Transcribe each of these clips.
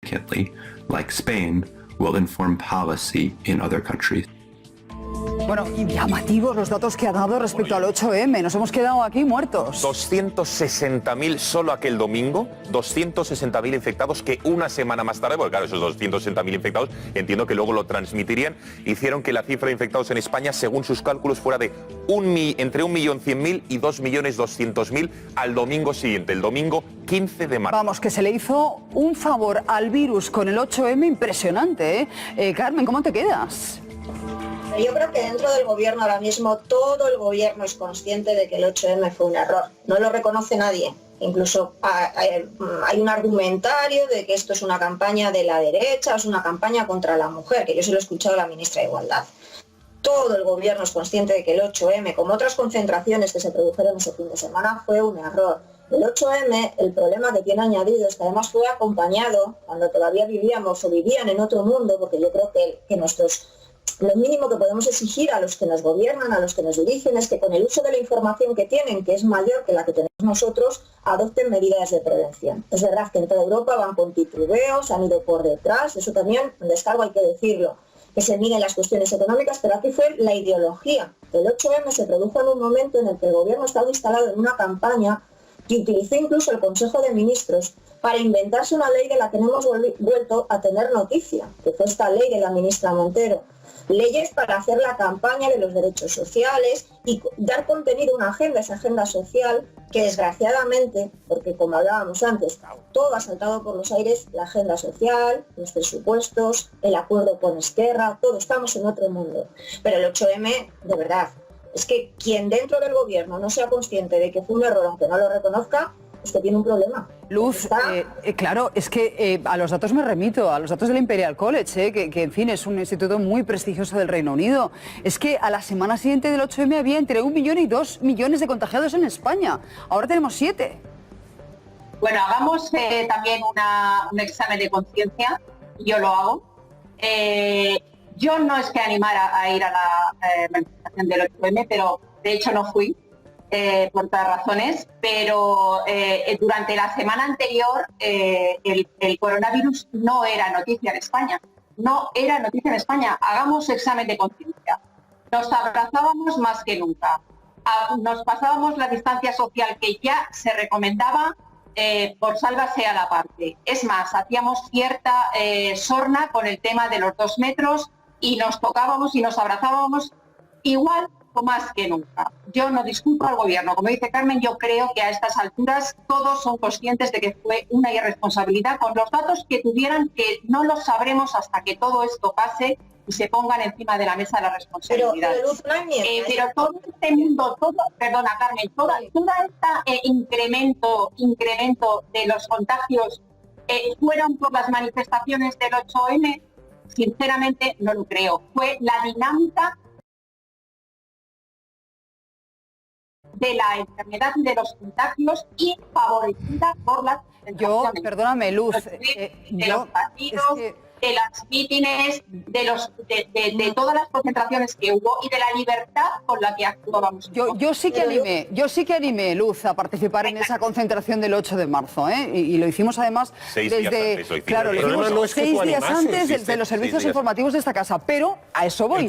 significantly, like Spain, will inform policy in other countries. Bueno, y llamativos los datos que ha dado respecto al 8M. Nos hemos quedado aquí muertos. 260.000 solo aquel domingo, 260.000 infectados que una semana más tarde, porque claro, esos 260.000 infectados, entiendo que luego lo transmitirían, hicieron que la cifra de infectados en España, según sus cálculos, fuera de entre 1.100.000 y 2.200.000 al domingo siguiente, el domingo 15 de marzo. Vamos, que se le hizo un favor al virus con el 8M impresionante, ¿eh? Carmen, ¿cómo te quedas? Yo creo que dentro del gobierno ahora mismo todo el gobierno es consciente de que el 8M fue un error. No lo reconoce nadie. Incluso hay un argumentario de que esto es una campaña de la derecha, es una campaña contra la mujer, que yo se lo he escuchado a la ministra de Igualdad. Todo el gobierno es consciente de que el 8M, como otras concentraciones que se produjeron ese fin de semana, fue un error. El 8M, el problema que tiene añadido es que además fue acompañado, cuando todavía vivíamos o vivían en otro mundo, porque yo creo que lo mínimo que podemos exigir a los que nos gobiernan, a los que nos dirigen, es que con el uso de la información que tienen, que es mayor que la que tenemos nosotros, adopten medidas de prevención. Es verdad que en toda Europa van con titubeos, han ido por detrás, eso también, en descargo hay que decirlo, que se miren las cuestiones económicas, pero aquí fue la ideología. El 8M se produjo en un momento en el que el gobierno estaba instalado en una campaña que utilizó incluso el Consejo de Ministros para inventarse una ley de la que no hemos vuelto a tener noticia, que fue esta ley de la ministra Montero. Leyes para hacer la campaña de los derechos sociales y dar contenido a una agenda, esa agenda social, que desgraciadamente, porque como hablábamos antes, todo ha saltado por los aires, la agenda social, los presupuestos, el acuerdo con Esquerra, todo, estamos en otro mundo. Pero el 8M, de verdad, es que quien dentro del gobierno no sea consciente de que fue un error, aunque no lo reconozca, es que tiene un problema. Luz, claro, es que a los datos me remito, a los datos del Imperial College, que en fin es un instituto muy prestigioso del Reino Unido. Es que a la semana siguiente del 8M había entre 1 millón y 2 millones de contagiados en España. Ahora tenemos 7. Bueno, hagamos también un examen de conciencia, yo lo hago. Yo no es que animara a ir a la manifestación del 8M, pero de hecho no fui. Por todas razones, pero durante la semana anterior el coronavirus no era noticia en España. No era noticia en España. Hagamos examen de conciencia. Nos abrazábamos más que nunca. Nos pasábamos la distancia social que ya se recomendaba por sálvase a la parte. Es más, hacíamos cierta sorna con el tema de los 2 metros y nos tocábamos y nos abrazábamos igual o más que nunca. Yo no disculpo al gobierno, como dice Carmen, yo creo que a estas alturas todos son conscientes de que fue una irresponsabilidad con los datos que tuvieran, que no los sabremos hasta que todo esto pase y se pongan encima de la mesa las responsabilidades. Pero todo este mundo, perdona Carmen, todo este incremento de los contagios fueron por las manifestaciones del 8M, sinceramente no lo creo. Fue la dinámica de la enfermedad y de los contagios y favorecida por las... Perdóname, Luz, los partidos, de las mítines, de todas las concentraciones que hubo y de la libertad con la que actuábamos. Yo sí que animé, Luz, a participar en esa concentración del 8 de marzo, ¿eh? Y lo hicimos además 6 días antes, claro, lo hicimos 6 días antes desde los servicios informativos de esta casa, pero a eso voy.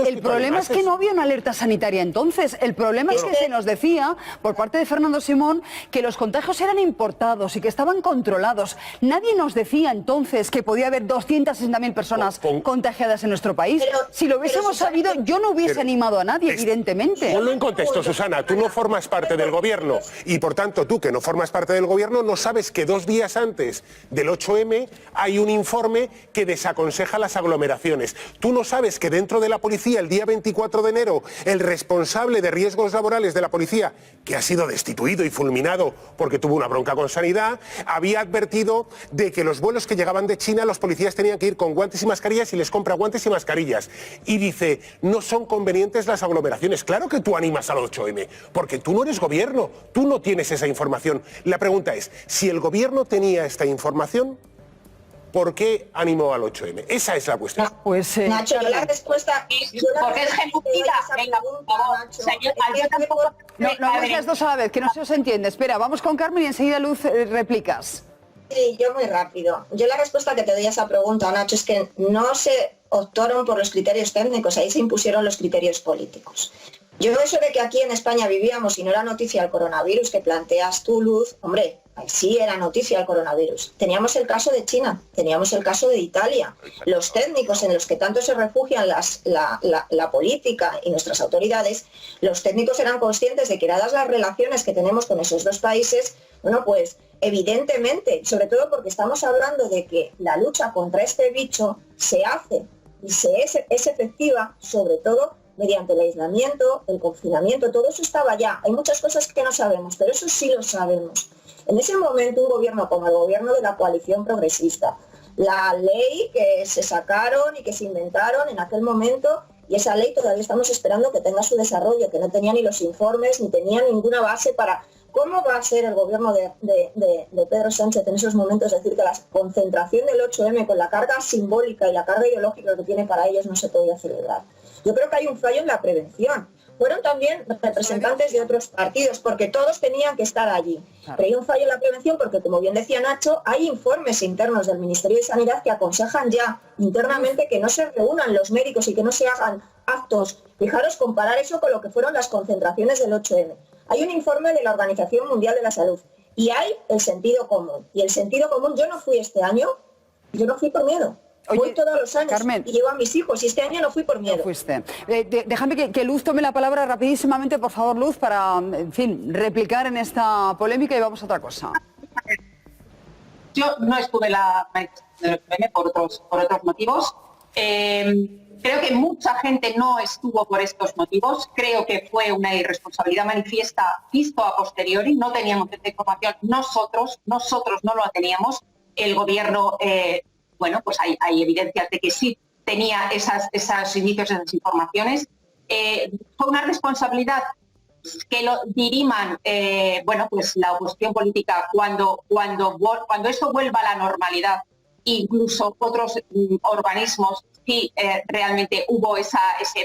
El problema es que no había una alerta sanitaria entonces. El problema es que se nos decía por parte de Fernando Simón que los contagios eran importados y que estaban controlados. Nadie nos decía entonces que podía haber 260.000 personas contagiadas en nuestro país. Si lo hubiésemos sabido, yo no hubiese animado a nadie, evidentemente. Ponlo en contexto, Susana. Tú no formas parte del gobierno y, por tanto, tú que no formas parte del gobierno no sabes que 2 días antes del 8M hay un informe que desaconseja las aglomeraciones. Tú no sabes que dentro de la policía, el día 24 de enero, el responsable de riesgos laborales de la policía, que ha sido destituido y fulminado porque tuvo una bronca con Sanidad, había advertido de que los vuelos que llegaban de China, los policías tenían que ir con guantes y mascarillas y les compra guantes y mascarillas. Y dice, no son convenientes las aglomeraciones. Claro que tú animas al 8M, porque tú no eres gobierno, tú no tienes esa información. La pregunta es, si el gobierno tenía esta información, ¿por qué animó al 8M? Esa es la cuestión. Pues, Nacho, la respuesta es... Porque es genocida. Venga, por favor. No hagáis las dos a la vez, que no se os entiende. Espera, vamos con Carmen y enseguida, Luz, replicas. Sí, yo muy rápido. Yo la respuesta que te doy a esa pregunta, Nacho, es que no se optaron por los criterios técnicos, ahí se impusieron los criterios políticos. Yo eso de que aquí en España vivíamos y no era noticia el coronavirus que planteas tú, Luz, hombre, sí era noticia el coronavirus. Teníamos el caso de China, teníamos el caso de Italia. Los técnicos en los que tanto se refugian la política y nuestras autoridades, los técnicos eran conscientes de que dadas las relaciones que tenemos con esos dos países, bueno, pues evidentemente, sobre todo porque estamos hablando de que la lucha contra este bicho se hace y es efectiva, sobre todo mediante el aislamiento, el confinamiento, todo eso estaba ya. Hay muchas cosas que no sabemos, pero eso sí lo sabemos. En ese momento un gobierno como el gobierno de la coalición progresista, la ley que se sacaron y que se inventaron en aquel momento, y esa ley todavía estamos esperando que tenga su desarrollo, que no tenía ni los informes, ni tenía ninguna base para... ¿Cómo va a ser el gobierno de Pedro Sánchez en esos momentos decir que la concentración del 8M con la carga simbólica y la carga ideológica que tiene para ellos no se podía celebrar? Yo creo que hay un fallo en la prevención. Fueron también representantes de otros partidos, porque todos tenían que estar allí. Pero hay un fallo en la prevención porque, como bien decía Nacho, hay informes internos del Ministerio de Sanidad que aconsejan ya internamente que no se reúnan los médicos y que no se hagan actos. Fijaros, comparar eso con lo que fueron las concentraciones del 8M. Hay un informe de la Organización Mundial de la Salud y hay el sentido común. Y el sentido común, yo no fui este año, yo no fui por miedo. Oye, voy todos los años, Carmen, y llevo a mis hijos y este año no fui por miedo. No fuiste. Déjame que Luz tome la palabra rapidísimamente, por favor, Luz, para, en fin, replicar en esta polémica y vamos a otra cosa. Yo no estuve en la manifestación del 8M por otros motivos. Creo que mucha gente no estuvo por estos motivos. Creo que fue una irresponsabilidad manifiesta visto a posteriori. No teníamos esta información nosotros no lo teníamos. El gobierno... bueno, pues hay evidencias de que sí tenía esos indicios, esas informaciones. Fue una responsabilidad que lo diriman, bueno, pues la oposición política cuando eso vuelva a la normalidad, incluso otros organismos, sí realmente hubo ese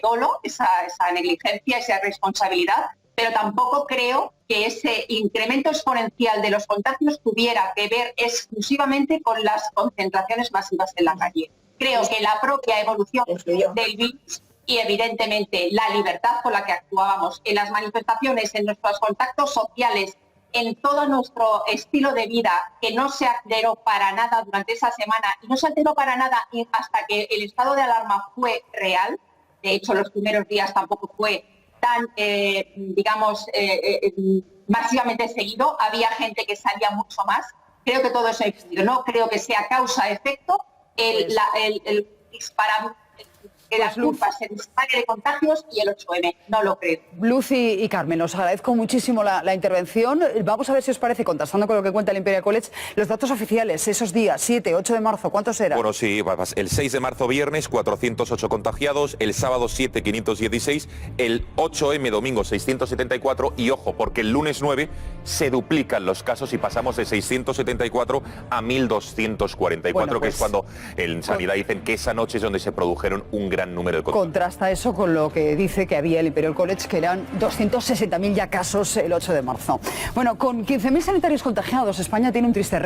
dolo, esa negligencia, esa responsabilidad, pero tampoco creo que ese incremento exponencial de los contagios tuviera que ver exclusivamente con las concentraciones masivas en la calle. Creo que la propia evolución del virus y evidentemente la libertad con la que actuábamos en las manifestaciones, en nuestros contactos sociales, en todo nuestro estilo de vida, que no se alteró para nada durante esa semana y no se alteró para nada hasta que el estado de alarma fue real. De hecho, los primeros días tampoco fue tan, digamos, masivamente seguido. Había gente que salía mucho más. Creo que todo eso ha existido. No creo que sea causa-efecto el disparar las culpas, el disparo de contagios y el 8M. No lo creo. Luz y Carmen, os agradezco muchísimo la intervención. Vamos a ver si os parece, contrastando con lo que cuenta el Imperial College, los datos oficiales, esos días, 7, 8 de marzo, ¿cuántos eran? Bueno, sí, el 6 de marzo viernes, 408 contagiados, el sábado 7, 516, el 8M domingo 674 y ojo, porque el lunes 9 se duplican los casos y pasamos de 674 a 1.244, bueno, pues, que es cuando en Sanidad dicen que esa noche es donde se produjeron un gran número de contagios. Contrasta eso con lo que dice que había el Imperial College, que eran 260.000 ya casos el 8 de marzo. Bueno, con 15.000 sanitarios contagiados, España tiene un triste